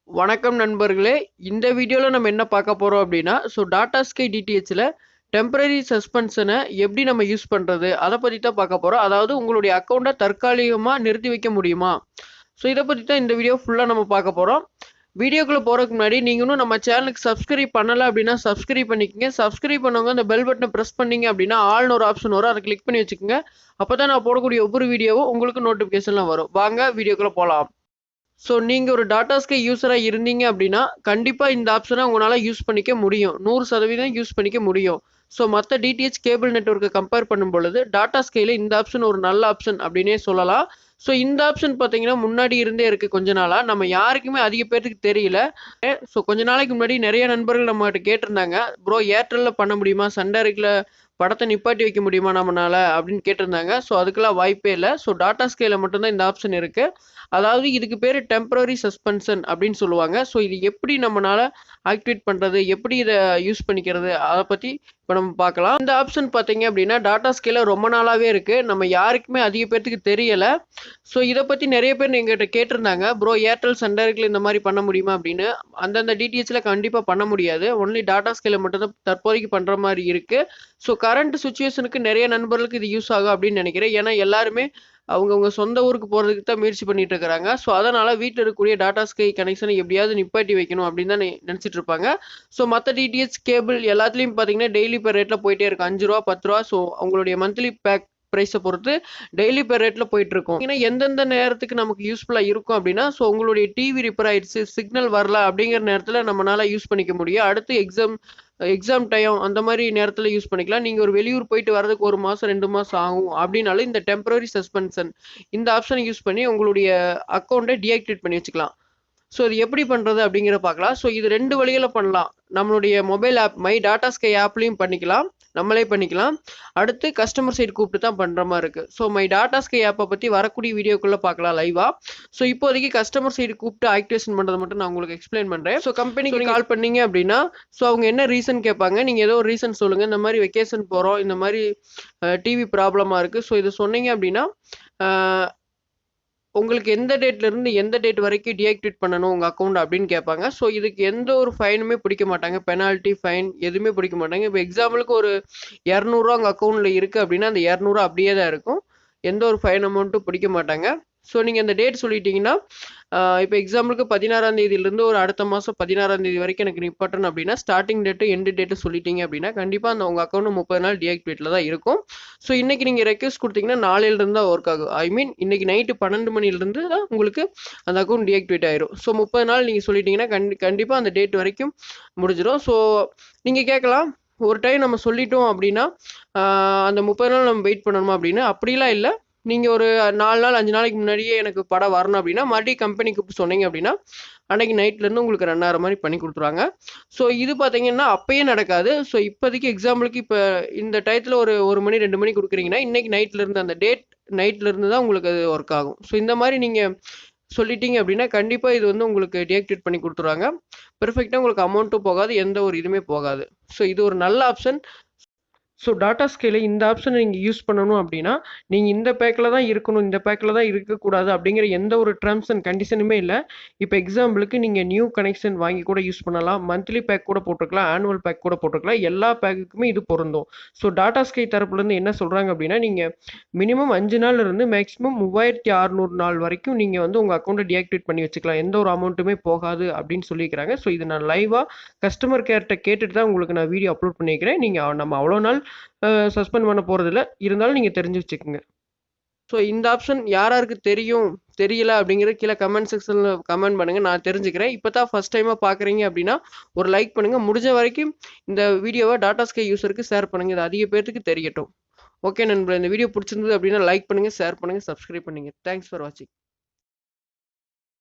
வணக்கம் நண்பர்களே. இந்த வீடியோல நம்ம என்ன பார்க்க போறோம் அப்படின்னா, டாடா ஸ்கை டிடிஹெச்ல டெம்பரரி சஸ்பென்ஷன எப்படி நம்ம யூஸ் பண்றது? அத பத்தி தான் பார்க்க போறோம். அதாவது உங்களுடைய அக்கவுண்ட்ட தற்காலிகமா நிறுத்தி வைக்க முடியுமா? இத பத்தி தான் இந்த வீடியோ ஃபுல்லா நம்ம பார்க்க போறோம். வீடியோக்குள்ள போறதுக்கு முன்னாடி நீங்க இன்னும் நம்ம சேனலுக்கு சப்ஸ்கிரைப் பண்ணல அப்படின்னா சப்ஸ்கிரைப் பண்ணிக்கங்க. சப்ஸ்கிரைப் பண்ணவங்க அந்த பெல் பட்டன பிரஸ் பண்ணீங்க அப்படின்னா ஆல்னு ஒரு ஆப்ஷன் வரும். அத கிளிக் பண்ணி வச்சுக்கங்க. அப்பதான் நான் போடக்கூடிய ஒவ்வொரு வீடியோவும் உங்களுக்கு நோட்டிஃபிகேஷன்ல வரும். வாங்க வீடியோக்குள்ள போலாம். நீங்க ஒரு டாடா ஸ்கை யூசரா இருந்தீங்க அப்படின்னா, கண்டிப்பா இந்த ஆப்ஷன உங்களால யூஸ் பண்ணிக்க முடியும். 100% யூஸ் பண்ணிக்க முடியும். மத்த டிடிஹெச் கேபிள் நெட்வொர்க்க கம்பேர் பண்ணும் பொழுது, டாடா ஸ்கைல இந்த ஆப்ஷன் ஒரு நல்ல ஆப்ஷன் அப்படின்னே சொல்லலாம். இந்த ஆப்ஷன் பார்த்தீங்கன்னா, முன்னாடி இருந்தே இருக்கு கொஞ்ச நாளா. நம்ம யாருக்குமே அதிக பேத்துக்கு தெரியல. கொஞ்ச நாளைக்கு முன்னாடி நெறைய நண்பர்கள் நம்மகிட்ட கேட்டிருந்தாங்க. ப்ரோ ஏர்டெல்ல பண்ண முடியுமா? சன் டைரக்ட்ல படத்த நிப்பாட்டி வைக்க முடியுமா நம்மனால? அப்படின்னு கேட்டிருந்தாங்க. அதுக்கெல்லாம் வாய்ப்பே இல்ல. டாடா ஸ்கைல மட்டும் தான் இந்த ஆப்ஷன் இருக்கு. அதாவது இதுக்கு பேரு டெம்பரரி சஸ்பென்ஷன் அப்படின்னு சொல்லுவாங்க. இது எப்படி நம்மனால ஆக்டிவேட் பண்றது? எப்படி இத யூஸ் பண்ணிக்கிறது? அத பத்தி இப்ப நம்ம பார்க்கலாம். இந்த ஆப்ஷன் பார்த்தீங்க அப்படின்னா, டாடா ஸ்கைல ரொம்ப நாளாவே இருக்கு. நம்ம யாருக்குமே அதிக பேத்துக்கு தெரியல. இத பத்தி நெறைய பேர் எங்ககிட்ட கேட்டிருந்தாங்க. ப்ரோ ஏர்டெல், சன் டைரக்ட்ல இந்த மாரி பண்ண முடியுமா அப்படின்னு. அந்தந்த டிடிஹெச்ல கண்டிப்பா பண்ண முடியாது. ஒன்லி டாடா ஸ்கைல மட்டும் தான் தற்போதைக்கு பண்ற மாரி இருக்கு. கரண்ட் சிச்சுவேஷனுக்கு நெறைய நண்பர்களுக்கு இது யூஸ் ஆகும் அப்படின்னு நெனைக்கிறேன். ஏன்னா எல்லாருமே அவங்கவங்க சொந்த ஊருக்கு போறதுக்கு தான் முயற்சி பண்ணிட்டு இருக்கிறாங்க. அதனால வீட்ல இருக்கக்கூடிய டாடா ஸ்கை கனெக்ஷனை எப்படியாவது நிப்பாட்டி வைக்கணும் அப்படின்னு தான் நினைச்சிட்டு இருப்பாங்க. மத்த டிடிஹெச் கேபிள் எல்லாத்துலயும் பார்த்தீங்கன்னா, டெய்லி பெர் ரேட்ல போயிட்டே இருக்கு. ரூ. 5 ரூ. 10. அவங்களுடைய மந்த்லி பேக் பிரைஸ பொறுத்து டெய்லி பெர் ரேட்ல போயிட்டு இருக்கும். ஏன்னா எந்தெந்த நேரத்துக்கு நமக்கு யூஸ்ஃபுல்லா இருக்கும் அப்படின்னா, உங்களுடைய டிவி ரிப்பேர் ஆயிடுச்சு, சிக்னல் வரல அப்படிங்கிற நேரத்துல நம்மனால யூஸ் பண்ணிக்க முடியும். அடுத்து எக்ஸாம் எக்ஸாம் டைம் அந்த மாரி நேரத்துல யூஸ் பண்ணிக்கலாம். நீங்க ஒரு வெளியூர் போயிட்டு வரதுக்கு 1 மாசம், 2 மாசம் ஆகும் அப்படின்னாலும் இந்த டெம்பரரி சஸ்பென்ஷன் இந்த ஆப்ஷன யூஸ் பண்ணி உங்களுடைய அக்கவுண்ட்ட டீஆக்டிவேட் பண்ணி வச்சுக்கலாம். இது எப்படி பண்றது அப்படிங்கிறத பார்க்கலாம். இது 2 வழியில பண்ணலாம். நம்மளுடைய mobile app my Tata sky ஆப்லயும் பண்ணிக்கலாம். நம்மளே பண்ணிக்கலாம். அடுத்து கஸ்டமர் சைட் கூப்பிட்டு தான் பண்ற மாரி இருக்கு. மை டாடா ஸ்கை ஆப்ப பத்தி வரக்கூடிய வீடியோக்குள்ள பார்க்கலாம் லைவா. இப்போதைக்கு கஸ்டமர் சைடு கூப்பிட்டு ஆக்டிவேஷன் பண்றத மட்டும் நான் உங்களுக்கு எக்ஸ்பிளைன் பண்றேன். கம்பெனிக்கு கால் பண்ணீங்க அப்படின்னா, அவங்க என்ன ரீசன் கேட்பாங்க. நீங்க ஏதோ ஒரு ரீசன் சொல்லுங்க. இந்த மாரி வெக்கேஷன் போறோம். இந்த மாரி டிவி ப்ராப்ளமா இருக்கு. இத சொன்னீங்க அப்படின்னா, அ உங்களுக்கு எந்த டேட்ல இருந்து எந்த டேட் வரைக்கும் டீஆக்டிவேட் பண்ணணும் உங்க அக்கவுண்ட் அப்படின்னு கேட்பாங்க. இதுக்கு எந்த ஒரு ஃபைனுமே பிடிக்க மாட்டாங்க. பெனால்டி, ஃபைன் எதுவுமே பிடிக்க மாட்டாங்க. இப்போ எக்ஸாம்பிளுக்கு ஒரு ரூ. 200 உங்க அக்கவுண்ட்ல இருக்கு அப்படின்னா, அந்த 200 அப்படியே தான் இருக்கும். எந்த ஒரு ஃபைன் அமௌண்ட்டும் பிடிக்க மாட்டாங்க. நீங்க அந்த டேட் சொல்லிட்டீங்கன்னா, இப்போ எக்ஸாம்பிளுக்கு 16ஆம் தேதியிலிருந்து ஒரு அடுத்த மாசம் 16ஆம் தேதி வரைக்கும் எனக்கு நிப்பாட்டணும் அப்படின்னா, ஸ்டார்ட்டிங் டேட்டு, எண்டு டேட்டு சொல்லிட்டீங்க அப்படின்னா, கண்டிப்பா அந்த உங்க அக்கவுண்ட் 30 நாள் டீஆக்டிவேட்ல தான் இருக்கும். இன்னைக்கு நீங்க ரெக்வெஸ்ட் குடுத்தீங்கன்னா, நாளையிலிருந்து தான் ஒர்க் ஆகும். ஐ மீன் இன்னைக்கு நைட்டு 12 மணிலிருந்து தான் உங்களுக்கு அந்த அக்கவுண்ட் டீஆக்டிவேட் ஆயிரும். 30 நாள் நீங்க சொல்லிட்டீங்கன்னா, கண்டிப்பா அந்த டேட் வரைக்கும் முடிஞ்சிரும். நீங்க கேட்கலாம், ஒரு டைம் நம்ம சொல்லிட்டோம் அப்படின்னா, அந்த 30 நாள் நம்ம வெயிட் பண்ணணுமா அப்படின்னு. அப்படிலாம் இல்ல. நீங்க ஒரு 4 நாள், 5 நாளைக்கு முன்னாடியே எனக்கு படம் வரணும் அப்படின்னா, மறுபடியும் கம்பெனி கூப்பிட்டு சொன்னீங்க அப்படின்னா, அன்னைக்கு நைட்லேருந்து உங்களுக்கு ரன் ஆகிற மாரி பண்ணி குடுத்துருவாங்க. இது பார்த்தீங்கன்னா, அப்பயே நடக்காது. இப்போதைக்கு எக்ஸாம்பிளுக்கு இப்ப இந்த டயத்துல ஒரு 1 மணி, 2 மணி குடுக்குறீங்கன்னா, இன்னைக்கு நைட்லேருந்து அந்த டேட் நைட்லேருந்து தான் உங்களுக்கு அது ஒர்க் ஆகும். இந்த மாரி நீங்க சொல்லிட்டீங்க அப்படின்னா, கண்டிப்பா இது வந்து உங்களுக்கு டீஆக்டிவேட் பண்ணி குடுத்துருவாங்க. பெர்ஃபெக்ட்டா உங்களுக்கு அமௌண்ட்டும் போகாது, எந்த ஒரு இதுவுமே போகாது. இது ஒரு நல்ல ஆப்ஷன். டாடா ஸ்கைல இந்த ஆப்ஷனை நீங்க யூஸ் பண்ணணும் அப்படின்னா, நீங்க இந்த பேக்ல தான் இருக்கணும், இந்த பேக்ல தான் இருக்கக்கூடாது அப்படிங்கிற எந்த ஒரு டெர்ம்ஸ் அண்ட் கண்டிஷனுமே இல்ல. இப்ப எக்ஸாம்பிளுக்கு நீங்க நியூ கனெக்ஷன் வாங்கி கூட யூஸ் பண்ணலாம். மந்த்லி பேக் கூட போட்டுக்கலாம். ஆனுவல் பேக் கூட போட்டுக்கலாம். எல்லா பேக்குக்குமே இது பொருந்தும். டாடா ஸ்கை தரப்புலேருந்து என்ன சொல்றாங்க அப்படின்னா, நீங்க மினிமம் 5 நாள்ல இருந்து மேக்ஸிமம் 3600 நாள் வரைக்கும் நீங்க வந்து உங்க அக்கவுண்ட்ட டீஆக்டிவேட் பண்ணி வச்சுக்கலாம். எந்த ஒரு அமௌண்ட்டுமே போகாது அப்படின்னு சொல்லியிருக்கிறாங்க. இது நான் லைவா கஸ்டமர் கேர்ட்ட கேட்டுட்டு தான் உங்களுக்கு நான் வீடியோ அப்லோட் பண்ணியிருக்கிறேன். நீங்க நம்ம அவ்வளோ நாள் சஸ்பெண்ட் பண்ண போறதில்ல. இருந்தாலும் நீங்க தெரிஞ்சு வச்சுக்கங்க. இந்த ஆப்ஷன் யார் யாருக்கு தெரியும், தெரியல அப்படிங்கிறத கீழ கமெண்ட் செக்ஷன்ல கமெண்ட் பண்ணுங்க. நான் தெரிஞ்சுக்கிறேன். இப்ப தான் ஃபர்ஸ்ட் டைமா பார்க்குறீங்க அப்படின்னா, ஒரு லைக் பண்ணுங்க. முடிஞ்ச வரைக்கும் இந்த வீடியோவ டாடா ஸ்கை யூசருக்கு ஷேர் பண்ணுங்க. இது அதிக பேத்துக்கு தெரியட்டும். ஓகே நண்பர்களே, இந்த வீடியோ பிடிச்சிருந்தது அப்படின்னா லைக் பண்ணுங்க, ஷேர் பண்ணுங்க, சப்ஸ்கிரைப் பண்ணுங்க. தேங்க்ஸ் ஃபார் வாட்சிங்.